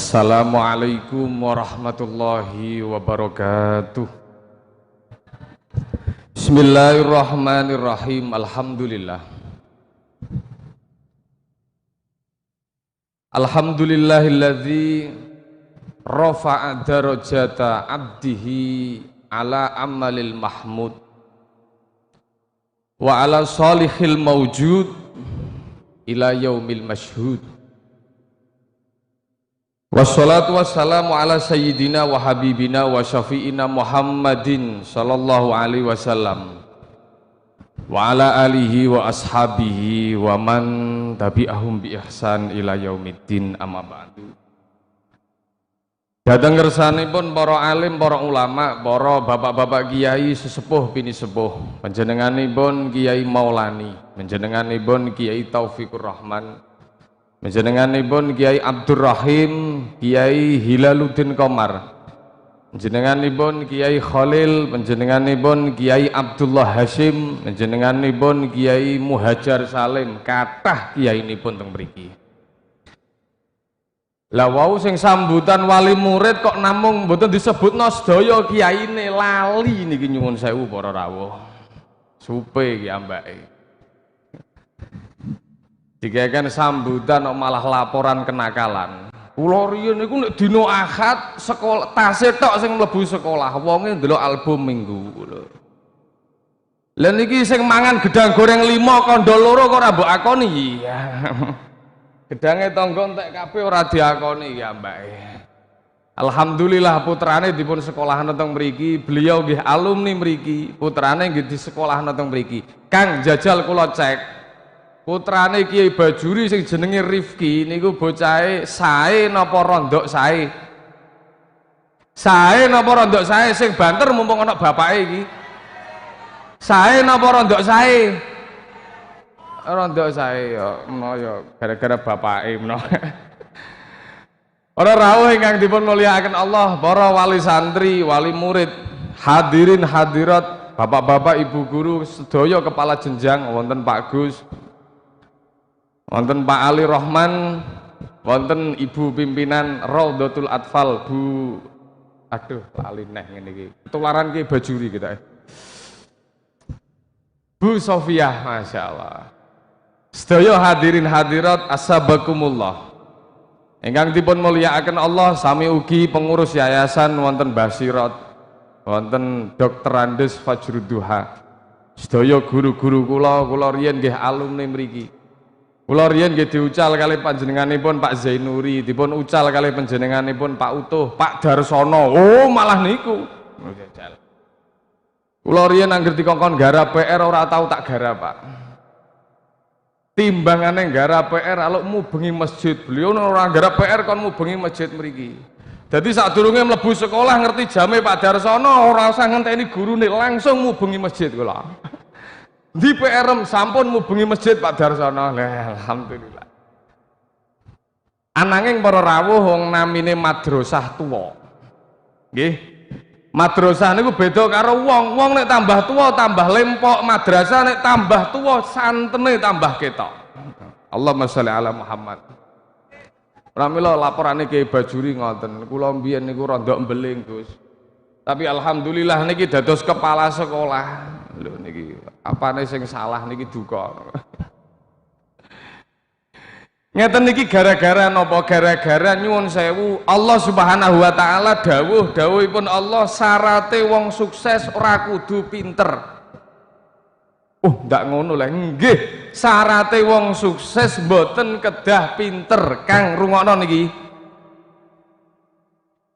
Assalamualaikum warahmatullahi wabarakatuh. Bismillahirrahmanirrahim. Alhamdulillah. Alhamdulillahilladzi rafa'a darajata abdihi ala amalil mahmud wa ala salihil mawjud ila yaumil masyhud. Wassalatu wassalamu ala sayyidina wa habibina wa syafi'ina Muhammadin sallallahu alaihi wasallam wa ala alihi wa ashabihi wa man tabi'ahum bi ihsan ila yaumiddin, amma ba'du. Datang kersanipun para alim, para ulama, para bapak-bapak kiai sesepuh bini sepuh, panjenenganipun Kiai Maulani, panjenenganipun Kiai Taufikur Rahman, panjenenganipun Kiai Abdurrahim, Kiai Hilaluddin Komar, panjenenganipun Kiai Khalil, panjenenganipun Kiai Abdullah Hashim, panjenenganipun Kiai Muhajar Salim, kathah kiyainipun teng mriki. Lah wau sing sambutan wali murid kok namung mboten disebutno sedaya kiyaine, lali niki nyuwun sewu para rawuh. Supe iki ambake. Dikeken sambutan kok malah laporan kenakalan. Kula riyen niku nek dina Ahad sekolah tase tok sing mlebu sekolah, wonge ndelok album minggu lho. Lah niki sing mangan gedang goreng 5 kandha loro kok ora mbok akoni. Iya. Gedange tangga entek kabeh ora diakoni ya mbake. Alhamdulillah putrane dipun sekolahna teng mriki, beliau nggih alumni mriki, putrane nggih di sekolahna teng mriki. Kang jajal kula cek, putrane Kiai Bajuri sing jenenge Rifki niku bocahe sae napa rondok sae? Sae napa rondok sae? Sing banter mumpung ana bapake iki. Sae napa rondok sae? Rondok sae ya menawa gara-gara bapake menawa. Para rawuh ingkang dipun mulyakaken Allah, para wali santri, wali murid, hadirin hadirat, bapak-bapak, ibu guru, sedaya kepala jenjang, wonten Pak Gus, wonten Pak Ali Rahman, wonten Ibu pimpinan Raudhatul Atfal, Bu, aduh lali neh ngene iki. Ketularan Ki Bajuri kita. Bu Sofiah, Masya Allah. Sedaya hadirin hadirat, assabakumullah. Ingkang dipun mulyakaken Allah, sami ugi pengurus yayasan wonten Basirat, wonten Dr. Andes Fajrudduha. Sedaya guru-guru kula riyen nggih alumni mriki. Kula riyen nggih diucal kali panjenenganipun Pak Zainuri, dipun ucal kali panjenenganipun Pak Utuh, Pak Darsono. Oh, malah niku. Kula riyen anggere dikongkon garap PR ora tau tak garap, Pak. Timbangane garap PR aluk mubengi masjid. Beliau ora garap PR kon mubengi masjid mriki. Dadi sadurunge mlebu sekolah ngerti jame Pak Darsono, ora usah ngenteni gurune, langsung mubengi masjid kula. Di PR sampun mubengi masjid Pak Darsono. Alhamdulillah. Ananging para rawuh wong namine madrasah tuwa. Nggih. Madrasah niku beda karo wong nek tambah tuwa tambah lempok, madrasah nek tambah tuwa santene tambah ketok. Allahumma sholli ala Muhammad. Pramila laporane Kiai Bajuri ngoten, kula mbiyen niku rondok mbeling, Gus. Tapi alhamdulillah niki dados kepala sekolah. Lho niki apane sing salah niki duka. Ngeten niki gara-gara napa? Gara-gara nyuwun sewu Allah Subhanahu wa taala dawuhipun Allah, syarate wong sukses ora kudu pinter. Ndak ngono lho. Nggih, syarate wong sukses mboten kedah pinter. Kang rungokno niki.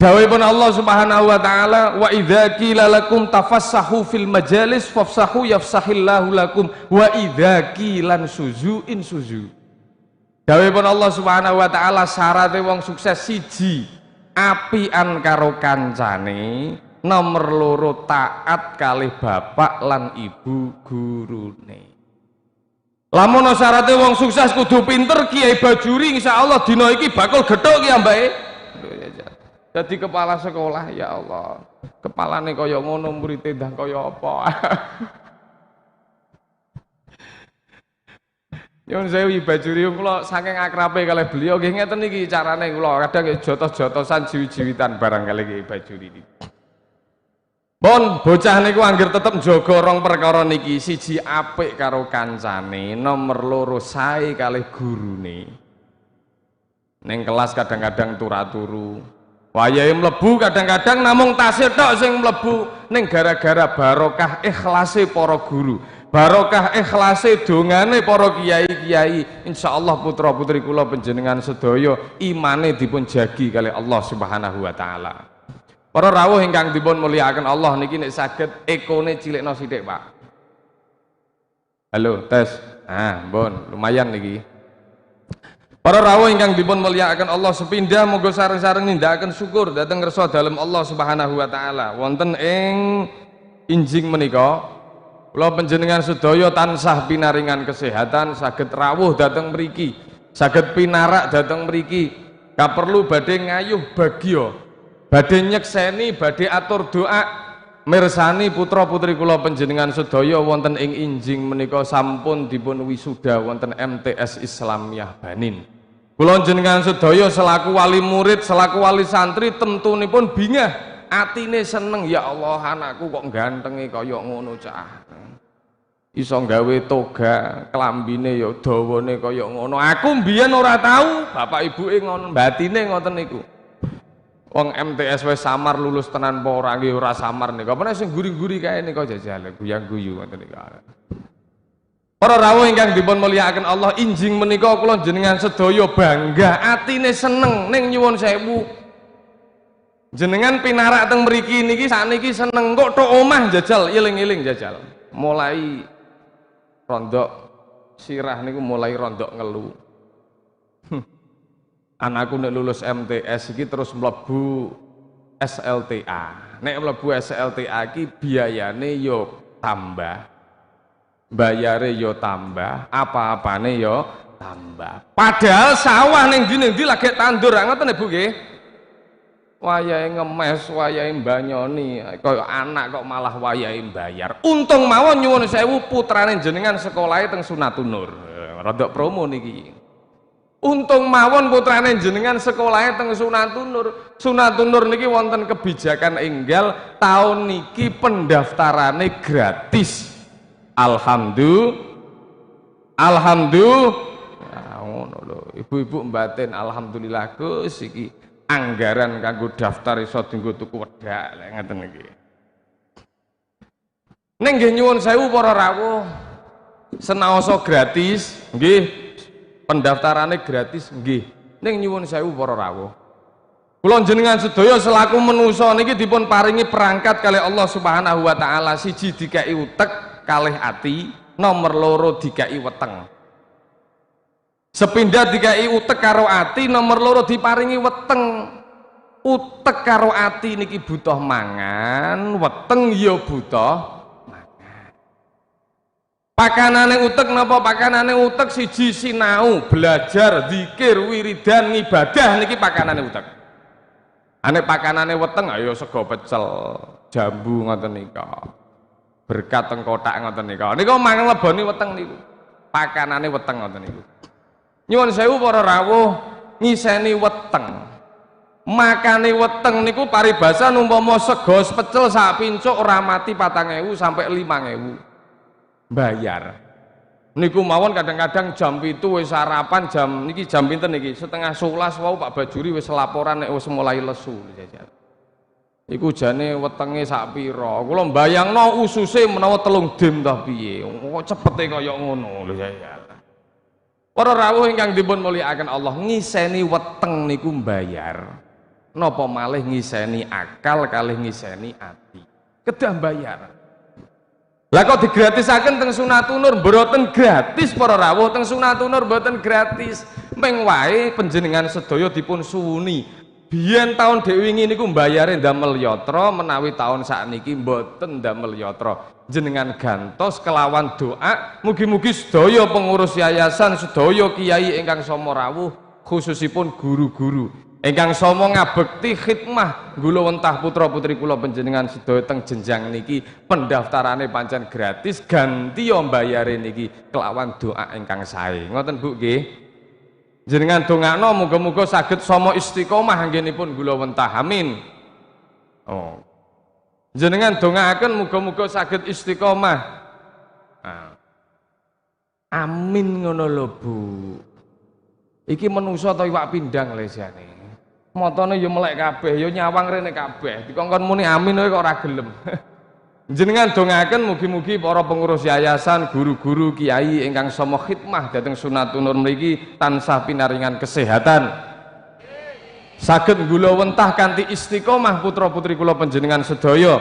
Dawuhipun Allah Subhanahu wa taala, wa idza qila lakum tafassahu fil majalis fafsahu yafsahillahu lakum wa idza qilan suzu'in suzu. Dawuhipun Allah Subhanahu wa taala, syarate wong sukses siji apian karo kancane, nomor loro taat kalih bapak lan ibu gurune. Lamun syarate wong sukses kudu pinter, Kiai Bajuri insyaallah dina iki bakal gethuk ki ambake. Jadi kepala sekolah, ya Allah, kepalane kaya ngono, muridé ndang kaya apa. Nyuwun sewu Bajuri kula saking akrabe kalih beliau nggih ngeten iki carane kula kadang jotos-jotosan jiwi-jiwitan barang kalih nggih Bajuri niki. Pun bocah niku anggere tetep njaga rong perkara niki, siji apik karo kancane, nomor loro sae kalih gurune. Ning kelas kadang-kadang turu-turu. Wayahe mlebu kadang-kadang namung tasih tok sing mlebu ning gara-gara barokah ikhlase para guru. Barokah ikhlase dongane para kiai-kiai, insyaallah putra-putri kula panjenengan sedaya imane dipun jagi kalih Allah Subhanahu wa taala. Para rawuh ingkang dipun mulyakaken Allah niki nek saged ekone cilikno sithik, Pak. Halo, tes. Ah, mbon, lumayan niki. Para rawuh ingkang dipun mulyakaken Allah sepindah monggo sareng-sareng nindakaken syukur dhateng ngersa dalem Allah Subhanahu wa taala. Wonten ing injing menika kula panjenengan sedaya tansah pinaringan kesehatan, saged rawuh dhateng mriki, saged pinarak dhateng mriki, kaperlu badhe ngayuh bagya, badhe nyekseni, badhe atur doa mirsani putra-putri kula panjenengan sedaya wonten ing injing menika sampun dipun wisuda wonten MTS Islamiyah Banin. Kula panjenengan sedaya selaku wali murid, selaku wali santri tentunipun bingah, atine seneng, ya Allah anakku kok gantenge kaya ngono cah. Iso gawe toga, klambine ya dawane kaya ngono. Aku mbiyen ora tahu, bapak ibuke ngono, batine ngoten niku. Wong MTS wis samar lulus tenan apa ora nggih ora samar nika. Apa sing guri-guri kae nika jajal guyang-guyu ngoten nika. Para rawuh ingkang dipun mulyakaken Allah, injing menika kula jenengan sedaya bangga, atine seneng ning nyuwun sewu. Jenengan pinarak teng mriki niki sakniki seneng kok tok omah jajal eling-eling jajal. Mulai rondok sirah niku mulai rondok ngelu. Anakku nek lulus MTS iki terus mlebu SLTA. Nek mlebu SLTA iki biayane yo tambah. Bayare yo tambah, apa-apane yo tambah. Padahal sawah ning ndi-ndi lagi tandur, ngoten Ibu nggih. Wayahe ngemes, wayahe mbanyoni, kaya anak kok malah wayahe bayar. Untung mawon nyuwun sewu putrane jenengan sekolahe teng Sunatun Nur. Rodok promo niki. Untung mawon putrane jenengan sekolahe teng Sunatun Nur. Sunatun Nur niki wonten kebijakan enggal tahun niki pendaftarane gratis. Alhamdulillah ngono lho ibu-ibu mbaten, alhamdulillah Gus iki anggaran kanggo daftar iso dienggo tuku wedak lek ngeten iki. Ning nggih nyuwun sewu para rawuh, senaosa gratis nggih, pendaftarannya gratis nggih. Ning nyuwun sewu para rawuh, kula jenengan sedaya selaku manusa niki dipun paringi perangkat kalih Allah Subhanahu wa taala, siji dikai utek kalih ati, nomor loro dikai weteng. Sepindah dikai utek karo ati, nomor loro diparingi weteng. Utek karo ati niki butuh mangan, weteng ya butuh mangan. Pakanane utek napa? Pakanane utek siji sinau, belajar, zikir, wiridan, ngibadah niki pakanane utek. Ane pakanane weteng ayo sego pecel, jambu ngoten nika. Berkat teng kotak ngoten nika. Nika mangan leboni weteng niku. Pakanane weteng ngoten niku. Nyuwun sewu para rawuh, ngiseni weteng. Makane weteng niku paribasan umpama sego pecel sak pincuk ora mati 4.000 sampai 5.000. Bayar. Niku mawon kadang-kadang jam 7 wis sarapan, jam niki jam pinten niki? Setengah 11 wau Pak Bajuri wis laporan nek wis mulai lesu. Iku jane wetenge sak pira? Kula mbayangno ususe menawa 3 dim ta piye. Kok cepete kaya ngono lho ya. Para rawuh ingkang dipun mulyakaken Allah, ngiseni weteng niku mbayar. Napa malih ngiseni akal kalih ngiseni ati. Kedah bayar. Lah kok digratisaken teng Sunatun Nur mboten gratis para rawuh, teng Sunatun Nur mboten gratis. Meng wae panjenengan sedaya dipun suwuni. Biyen tahun dek wingi niku mbayare ndamel yatra, menawi tahun sakniki mboten ndamel yatra. Jenengan gantos kelawan doa, mugi-mugi sedaya pengurus yayasan, sedaya kiai ingkang sama rawuh, khususipun guru-guru ingkang sama ngabekti khidmah gula wentah putra putri kula panjenengan sedaya teng jenjang niki pendaftarane pancen gratis ganti yo mbayare niki kelawan doa ingkang sae ngoten Bu nggih jenengan dongakno muga-muga saged sama istiqomah anggenipun gula wentah amin oh jenengan dongaaken muga-muga saged istiqomah amin ngono lho Bu iki menungso ta iwak pindang lesane motone ya melek kabeh ya nyawang rene kabeh dikongkon muni amin kowe kok ora gelem jenengan dongaaken mugi-mugi para pengurus yayasan guru-guru kiai ingkang sama khidmah dhateng Sunatun Nur mriki tansah pinaringan kesehatan saged gula wentah kanthi istiqomah putra putri kula panjenengan sedaya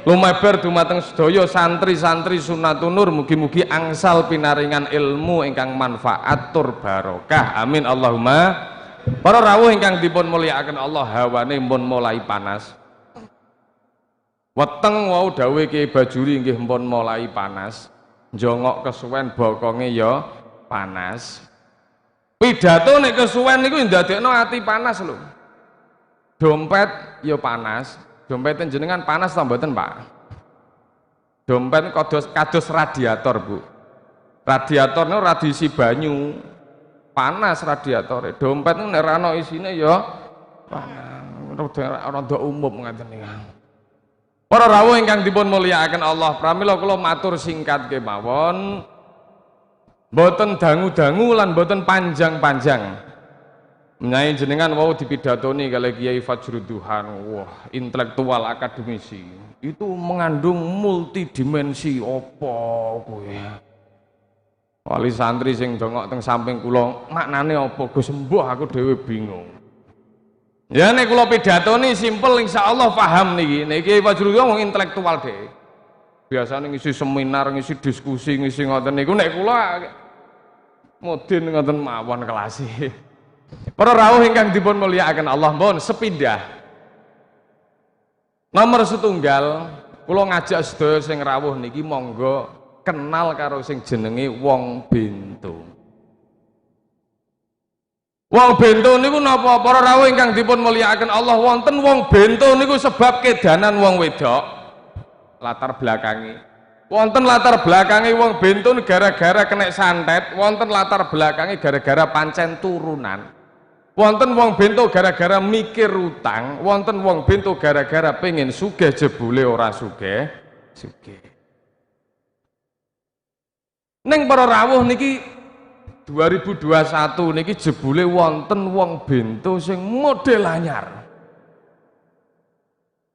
lumebar dumateng sedaya santri-santri Sunatun Nur mugi-mugi angsal pinaringan ilmu ingkang manfaat tur barokah amin Allahumma. Para rawuh ingkang dipun mulyakaken Allah hawane pun mulai panas weteng wau dawuh Ki Bajuri nggih pun mulai panas njongok kesuwen bokonge ya panas pidato nek kesuwen niku ndadekno ati panas lho dompet ya panas dompet jenengan panas ta mboten Pak dompet kados radiator Bu radiator niku radisi banyu panas radiator dompet nek ora ana isine ya panas rada umum ngaten niku para rawuh ingkang dipun mulyakaken Allah pramila kula matur singkat kemawon mboten dangu-dangu lan mboten panjang-panjang menawi jenengan wau dipidatoni kali Kiai Fajruduhan wah intelektual akademisi itu mengandung multidimensi apa kowe wali santri sing dongok teng samping kula maknane apa Gus sembuh aku dhewe bingung ya nek kula pidatoni simpel insyaallah paham niki Fajrul wong intelektual dhewe biasane ngisi seminar ngisi diskusi ngisi ngoten niku nek kula mudin ngoten mawon kelas para rawuh ingkang dipun mulyakaken Allah mohon sepindah nomor setunggal kula ngajak sedaya sing rawuh niki monggo kenal karo sing jenenge wong bento. Wong bento niku napa para rawuh ingkang dipun mulyakaken Allah wonten wong bento niku sebab kedanan wong wedok latar belakangi. Wonten latar belakangi wong bento gara-gara kena santet, wonten latar belakangi gara-gara pancen turunan. Wonten wong bento gara-gara mikir utang, wonten wong bento gara-gara pengen sugih jebule ora sugih. Neng para rawuh niki 2021 niki jebule wonten wong bento sing model anyar.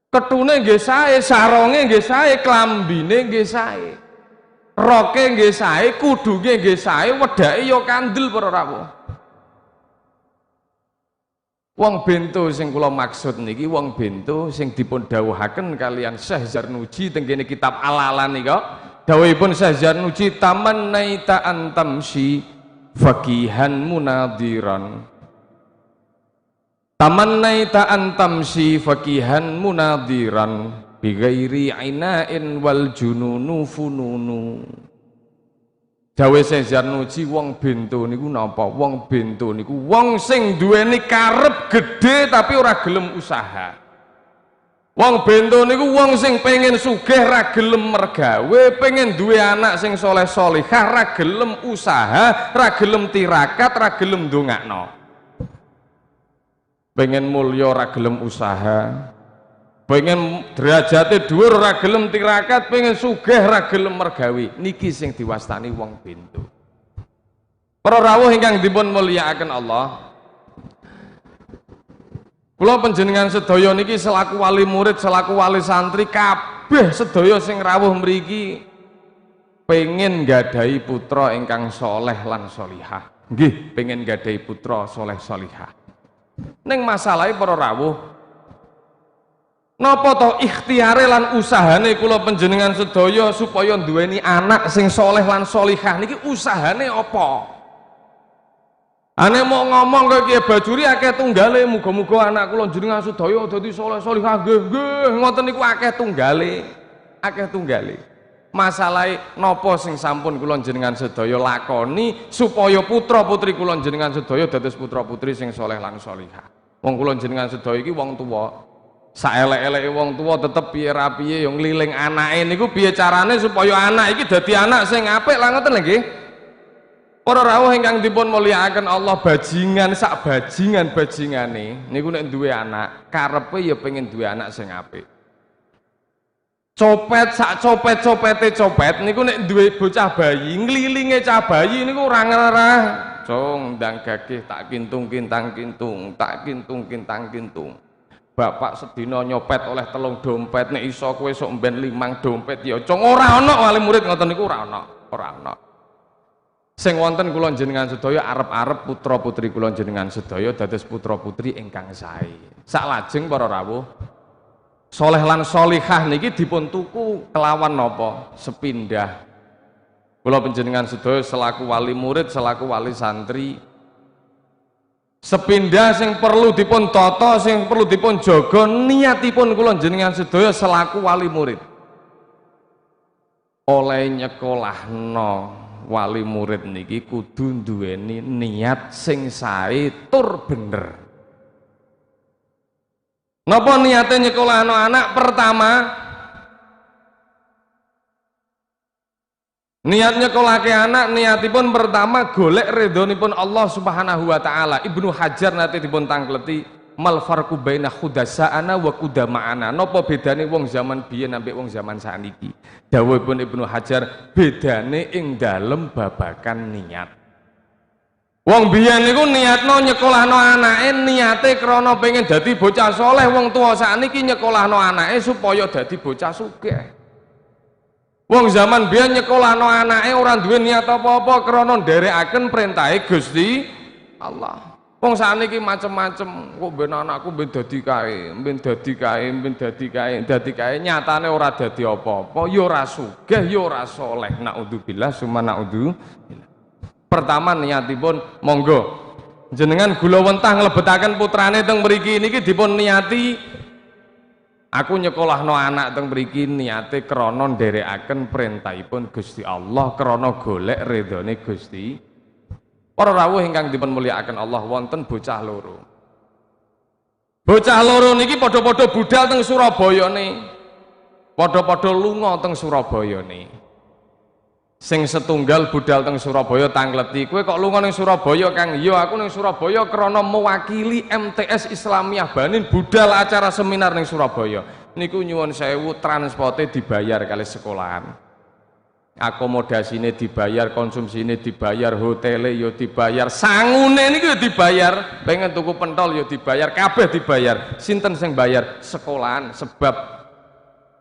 Ketune nggih sae, saronge nggih sae, klambine nggih sae. Roke nggih sae, kudunge nggih sae, wedake ya kandel para rawuh. Wong bento sing kula maksud niki wong bento sing dipun dawuhaken kalian Syekh Zarnuji teng kene kitab Al-Alan nika. Dawuhipun Syekh Zarnuji tamannaita antamsi faqihan munadiran tamannaita antamsi faqihan munadiran bighairi ainain wal jununu fununu. Dawuh Syekh Zarnuji wong bento niku napa wong bento niku wong sing duweni karep gedhe tapi ora gelem usaha. Wong bento niku wong sing pengen sugih ra gelem mergawe, pengen duwe anak sing soleh solihah ra gelem usaha, ra gelem tirakat, ra gelem ndongakno. Pengen mulya ra gelem usaha, pengen derajate dhuwur ra gelem tirakat, pengen sugih ra gelem mergawe. Niki sing diwastani wong bento. Para rawuh ingkang dipun mulyakaken Allah, kula panjenengan sedaya niki selaku wali murid, selaku wali santri kabeh sedaya sing rawuh mriki pengen nggadahi putra ingkang soleh lan solihah. Nggih, pengen nggadahi putra soleh solihah. Ning masalahe para rawuh napa to ikhtiare lan usahane kula panjenengan sedaya supaya duweni anak sing soleh lan solihah niki usahane apa? Ane mau ngomong ke Kiai Bajuri akeh tunggale muga-muga anak kula jenengan sedaya dadi saleh salihah nggih ngoten niku akeh tunggale. Masalahe napa sing sampun kula jenengan sedaya lakoni supaya putra-putri kula jenengan sedaya dados putra-putri sing saleh lan salihah. Wong kula jenengan sedaya iki wong tuwa. Saelek-eleke wong tuwa tetep piye ra piye ya ngliling anake niku piye carane supaya anak iki dadi anak sing apik lah ngoten nggih. Para rawuh ingkang dipun mulyakaken Allah, bajingan sak bajingane niku nek duwe anak karepe ya pengen duwe anak sing apik. Copet sak copet-copete copet niku nek duwe bocah bayi nglilinge cah bayi niku ora ngerah. Cung ndang gagih tak kintung-kintang-kintung, tak kintung-kintang-kintung. Bapak sedina nyopet oleh 3 dompet, nek iso kowe sok mben 5 dompet ya cung ora ana wali murid ngoten niku ora ana. Sing wonten kula jenengan sedaya arep-arep putra-putri kula jenengan sedaya dados putra-putri ingkang sae. Saklajeng para rawuh, soleh lan solihah niki dipun tuku kelawan napa? Sepindah. Kula panjenengan sedaya selaku wali murid, selaku wali santri, sepindah sing perlu dipun tata, sing perlu dipun jaga niatipun kula jenengan sedaya selaku wali murid. Oleh nyekolahno wali murid niki kudu duweni niat sing sae tur bener. Napa niate nyekolahno anak? Pertama, niat nyekolahke anak niatipun pertama golek ridhonipun Allah Subhanahu wa taala. Ibnu Hajar nate dipun tangkleti mal farqu baina khudasa'ana wa qudama'ana. Napa bedane wong zaman biyen ambek wong zaman saniki? Dawuhipun Ibnu Hajar, bedane ing dalem babakan niat. Wong biyen niku niatno nyekolahno anake niate krana pengen dadi bocah soleh, wong tuwa sakniki nyekolahno anake supaya dadi bocah sugih. Wong zaman biyen nyekolahno anake ora duwe niat apa-apa krana nderekaken perintahe Gusti Allah. Wong sakniki macem-macem, kok ben anakku ben dadi kae, dadi kae, nyatane ora dadi apa-apa, ya ora sugih, ya ora saleh. Naudzubillah summa naudzubillah. Pertama niatipun monggo jenengan gula wentah nglebetaken putrane teng mriki niki dipun niati, aku nyekolahno anak teng mriki niate krana nderekaken perintahipun Gusti Allah, krana golek ridhone Gusti. Para rawuh ingkang dipun mulyakaken Allah, wonten bocah loro. Bocah loro niki padha-padha budal teng Surabayane. Padha-padha lunga teng Surabayane. Sing setunggal budal teng Surabaya tangkleti, kowe kok lunga ning Surabaya Kang? Iya, aku ning Surabaya krana mewakili MTS Islamiyah Banin budal acara seminar ning Surabaya. Niku nyuwun sewu transporte dibayar kali sekolahan. Akomodasine dibayar, konsumsine dibayar, hotele yo dibayar, sangune niku yo dibayar, pengen tuku pentol yo dibayar, kabeh dibayar. Sinten sing bayar? Sekolahan. Sebab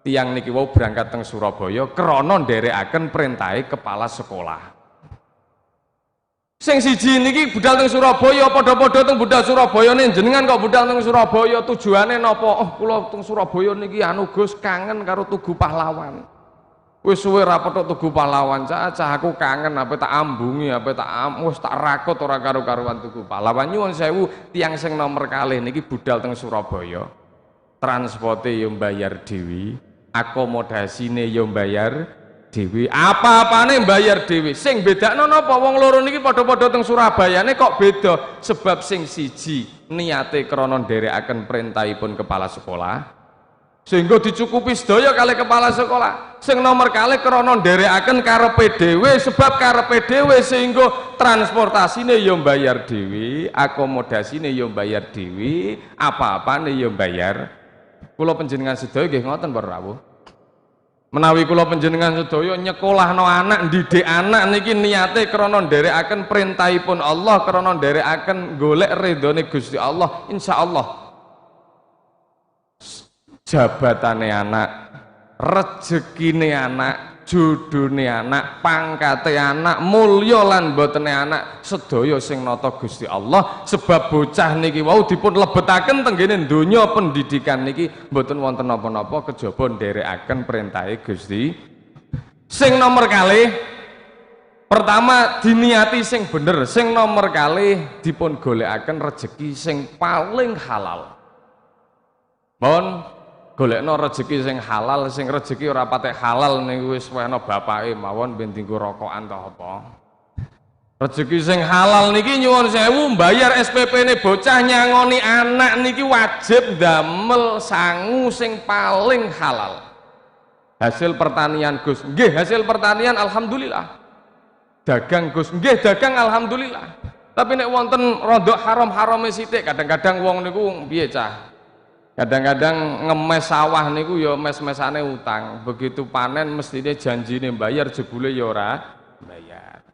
tiyang niki wau berangkat teng Surabaya krana nderekaken perintahe kepala sekolah. Sing siji niki budal teng Surabaya, padha-padha teng budal Surabayane, jenengan kok budal teng Surabaya tujuane napa? Oh, kula teng Surabaya niki anu Gus kangen karo Tugu Pahlawan. Wis suwe ra petuk Tugu Pahlawan, cah aku kangen apa tak ambungi, apa tak wis tak rakut ora karo-karuan Tugu Pahlawan. Nyuwun sewu tiyang sing nomor kalih niki budal teng Surabaya. Transporte yo mbayar dhewe, akomodasine yo mbayar dhewe, apa-apane mbayar dhewe. Sing bedakno napa? Wong loro niki padha-padha teng Surabayane kok beda? Sebab sing siji niate krana nderekaken perintahipun kepala sekolah sehingga dicukupi sedaya kali kepala sekolah. Sing nomor kalih krana nderekaken karepe dhewe, sebab karepe dhewe sehingga transportasine yo mbayar dhewe, akomodasine yo mbayar dhewe, apa-apane yo mbayar. Kula panjenengan sedaya nggih ngoten para rawuh. Menawi kula panjenengan sedaya nyekolahno anak, ndidik anak niki niate krana nderekaken perintahipun Allah, krana nderekaken golek ridhone Gusti Allah, insyaallah jabatane anak, rezekine anak, jodhone anak, pangkate anak, mulya lan botene anak sedaya sing nata Gusti Allah. Sebab bocah niki wau dipun lebetaken tenggene donya pendidikan niki mboten wonten napa-napa kejaba nderekaken perintahe Gusti. Sing nomor kalih, pertama diniati sing bener, sing nomor kalih dipun golekaken rejeki sing paling halal. Mohon golekno rezeki sing halal, sing rezeki ora patek halal niku wis wehna bapake mawon ben dienggo rokokan ta apa. Rezeki sing halal niki nyuwun sewu mbayar SPP-ne bocah nyangoni anak niki wajib damel sangu sing paling halal. Hasil pertanian Gus, nggih hasil pertanian alhamdulillah. Dagang Gus, nggih dagang alhamdulillah. Tapi nek wonten rodok haram-harame sithik kadang-kadang wong niku piye cah? Kadang-kadang ngemes sawah niku ya mes-mesane utang. Begitu panen mestine janjine bayar jebule ya ora bayar.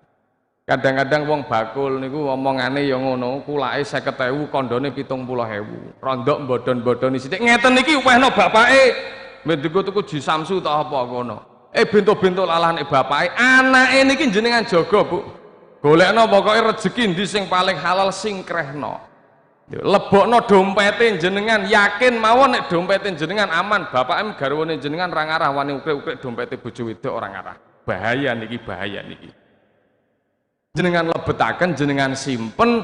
Kadang-kadang wong bakul niku omongane ya ngono, kulake 50.000 kondone 70.000. Rondok bodon-bodoni sithik. Ngeten iki wehno bapake. Mendiko tuku ji Samsu ta apa kono. Bento-bento lalane bapake, anake niki jenengan jaga, Bu. Golekno pokoke rezeki ndi sing paling halal sing krehno. Lebokno dompete jenengan, yakin mawon nek dompete jenengan aman. Bapake garwane jenengan ra ngarah wani ukrek-ukrek dompete bojo wedok ora ngarah. Bahaya niki, bahaya niki. Jenengan lebetaken, jenengan simpen,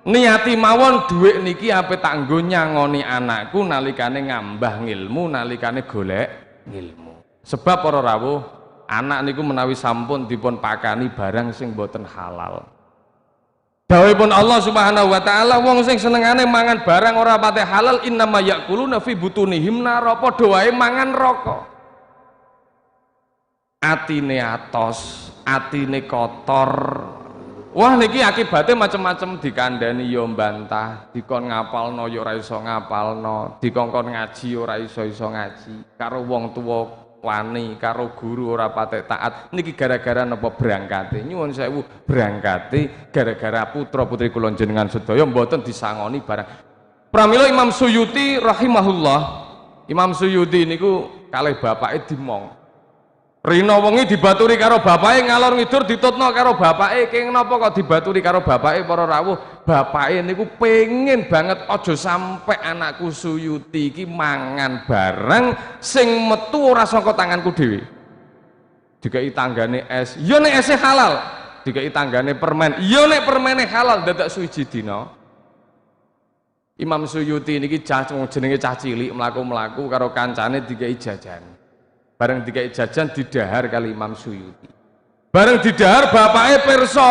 niati mawon dhuwit niki ape tak nggo nyangoni anakku nalikane ngambah ngilmu, nalikane golek ngilmu. Sebab para rawuh, anak niku menawi sampun dipun pakani barang sing boten halal. Dawuhipun Allah Subhanahu wa taala, wong sing senengane mangan barang ora pate halal innama yakuluna fi butunihim nar, padha wae mangan rokok. Atine atos, atine kotor. Wah niki akibatnya macam-macam, dikandani yo mbantah, dikon ngapalno yo ora iso ngapalno, dikongkon ngaji ora iso ngaji, karo wong tuwa wani, karo guru ora patek taat. Niki gara-gara napa berangkate? Nyuwun sewu, berangkate gara-gara putra-putri kula jenengan sedaya mboten disangoni barang. Pramila Imam Suyuti rahimahullah, Imam Suyuti niku kalih bapake dimong. Rina wengi dibaturi karo bapake, ngalor ngidur ditutno karo bapake. Keng napa kok dibaturi karo bapake para rawuh? Bapake niku pengen banget aja sampe anakku Suyuti iki mangan barang sing metu ora saka tanganku dhewe. Dikai tanggane es, ya nek ese halal. Dikai tanggane permen, ya nek permene halal. Dadak suwiji dina Imam Suyuti niki cah jenenge cah cilik mlaku-mlaku karo kancane dikai jajan. Bareng dikai jajan didahar kali Imam Suyuti. Bareng didahar bapake pirsa,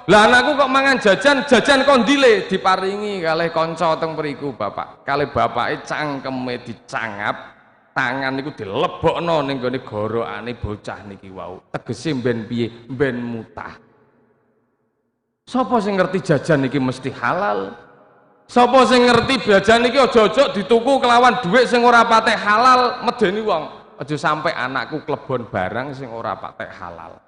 lah anakku kok mangan jajan kondile, diparingi kalih kanca teng mriku bapak. Kalih bapake cangkeme dicangap, tangan niku dilebokno ning gone gorokane bocah niki wau. Tegese ben piye? Ben mutah. Sapa sing ngerti jajan niki mesti halal? Sapa sing ngerti jajan niki aja-aja dituku kelawan dhuwit sing ora patek halal, medeni wong. Aja sampai anakku klebon barang sing ora patek halal.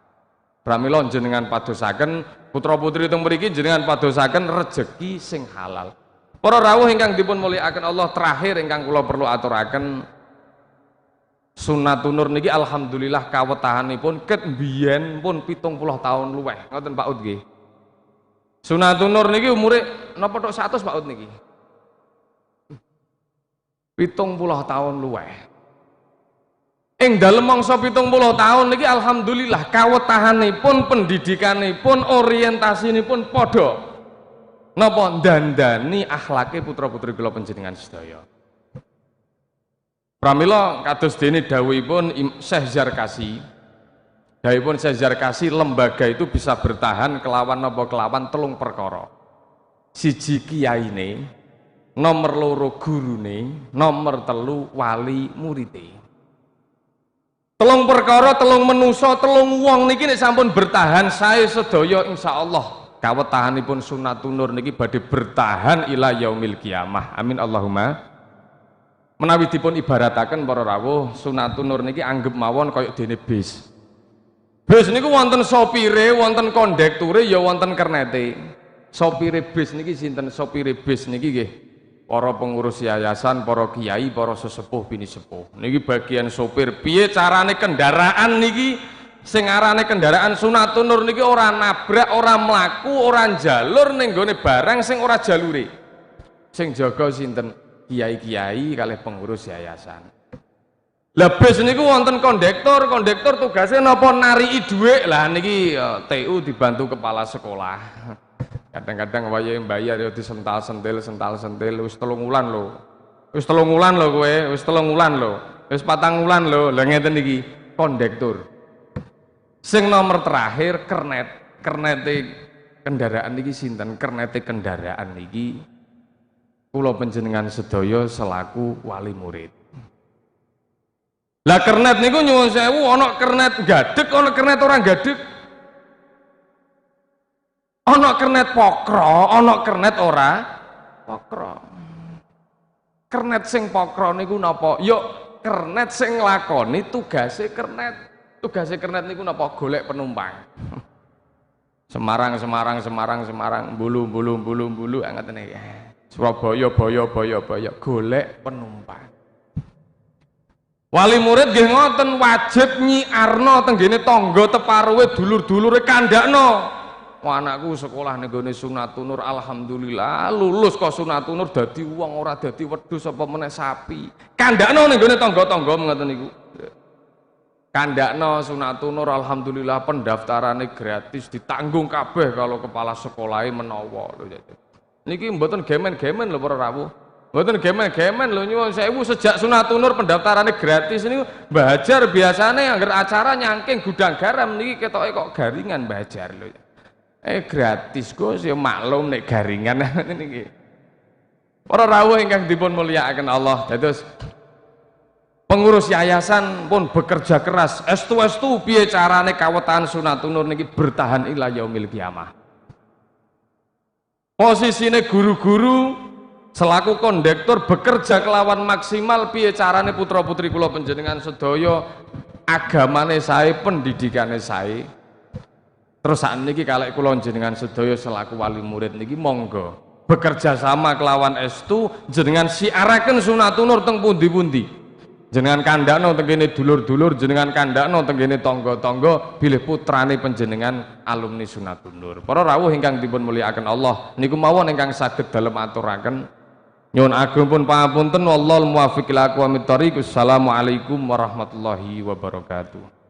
Pramila jenengan padosaken putra-putri teng mriki jenengan padosaken rejeki sing halal. Para rawuh ingkang dipun mulyakaken Allah, terakhir ingkang kula perlu aturaken, Sunnatun Nur niki alhamdulillah kawetahanipun ket mbiyen pun 70 tahun luweh. Ngoten Pak Ud nggih. Sunnatun Nur niki umure napa tok 100 Pak Ud niki? 70 tahun luweh. Ing dalem mangsa 70 tahun niki alhamdulillah kawetahanipun, pendidikanipun, orientasinipun padha napa ndandani akhlake putra-putri kula panjenengan sedaya. Pramila kados dene dawuhipun Syekh Zarkasi. Dawuhipun Syekh Zarkasi, lembaga itu bisa bertahan kelawan napa kelawan 3 perkara. Siji kiyaine, nomor 2 gurune, nomor 3 wali murite. 3 perkara, 3 manusa, 3 wong niki nek sampun bertahan sae sedaya insyaallah kawetahanipun Sunnatun Nur niki badhe bertahan ila yaumil kiamah. Amin Allahumma. Menawi dipun ibarataken para rawuh, Sunnatun Nur niki anggap mawon kaya dene bis. Bis niku wonten sopire, wonten kondekture, ya wonten kernete. Sopire bis niki sinten? Sopire bis niki nggih para pengurus yayasan, para kiai, para sesepuh bini sepuh. Niki bagian sopir. Piye carane kendaraan niki sing arane kendaraan Sunnatun Nur niki ora nabrak, ora mlaku, ora njalur ning gone barang sing ora jalure. Sing jaga sinten? Kiai-kiai kalih pengurus yayasan. Lah bis niku wonten kondektor, kondektor tugasnya napa nariki dhuwit. Lah niki TU dibantu kepala sekolah. Kadang-kadang wayahe mbayar ya disental-sentil, sental-sentil. Wis 3 wulan lho. Wis 3 wulan lho kowe, wis 3 wulan lho. Wis 4 wulan lho. Lah ngeten iki kondektur. Sing nomor terakhir kernet. Kernete kendaraan niki sinten? Kernete kendaraan niki kula panjenengan sedaya selaku wali murid. Lah kernet niku nyuwun sewu, ana kernet gadeg, ana kernet ora gadeg. Ana kernet pokro, ana kernet ora pokro. Kernet sing pokro niku napa? Ya kernet sing nglakoni tugase kernet. Tugase kernet niku napa? Golek penumpang. Semarang, bulu, ngoten iki. Surabaya, Boyo, golek penumpang. Wali murid nggih ngoten, wajib nyiarno tenggene tangga teparuhe dulur-dulure kandhakno. Wah, anakku sekolah ning gone Sunatunur, alhamdulillah lulus kok Sunatunur dadi wong ora dadi wedhus apa meneh sapi. Kandhakno ning gone tangga-tangga ngoten niku. Kandhakno Sunatunur, alhamdulillah pendaftarane gratis, ditanggung kabeh kalau kepala sekolahe menawa lho. Niki mboten gemen-gemen lho para rawuh. Mboten gemen-gemen lho, nyuwun sewu, sejak Sunatunur pendaftarannya gratis ini Mbah Hajar biasane angger acara nyangking gudang garam niki ketoke kok garingan Mbah Hajar lho. Gratis Gus ya maklum nek garingan niki. Para rawuh ingkang dipun mulyakaken Allah, dados pengurus yayasan pun bekerja keras estu piye carane kawetan Sunatunur niki bertahan ila yaumil kiamah. Posisine guru-guru selaku kondektur bekerja kelawan maksimal piye carane putra putri kula panjenengan sedaya agamane sae, pendidikane sae. Terus sakniki kalih kula jenengan sedaya selaku wali murid niki monggo bekerja sama kelawan estu jenengan siaraken Sunatunur teng pundi-pundi. Jenengan kandhakno teng kene dulur-dulur, jenengan kandhakno teng kene tangga-tangga bilih putrane panjenengan alumni Sunatunur. Para rawuh ingkang dipun mulyakaken Allah, niku mawon ingkang saged dalem aturaken. Nyuwun agung pun pangapunten, wallahul muwaffiq ila aqwamit thoriq. Assalamualaikum warahmatullahi wabarakatuh.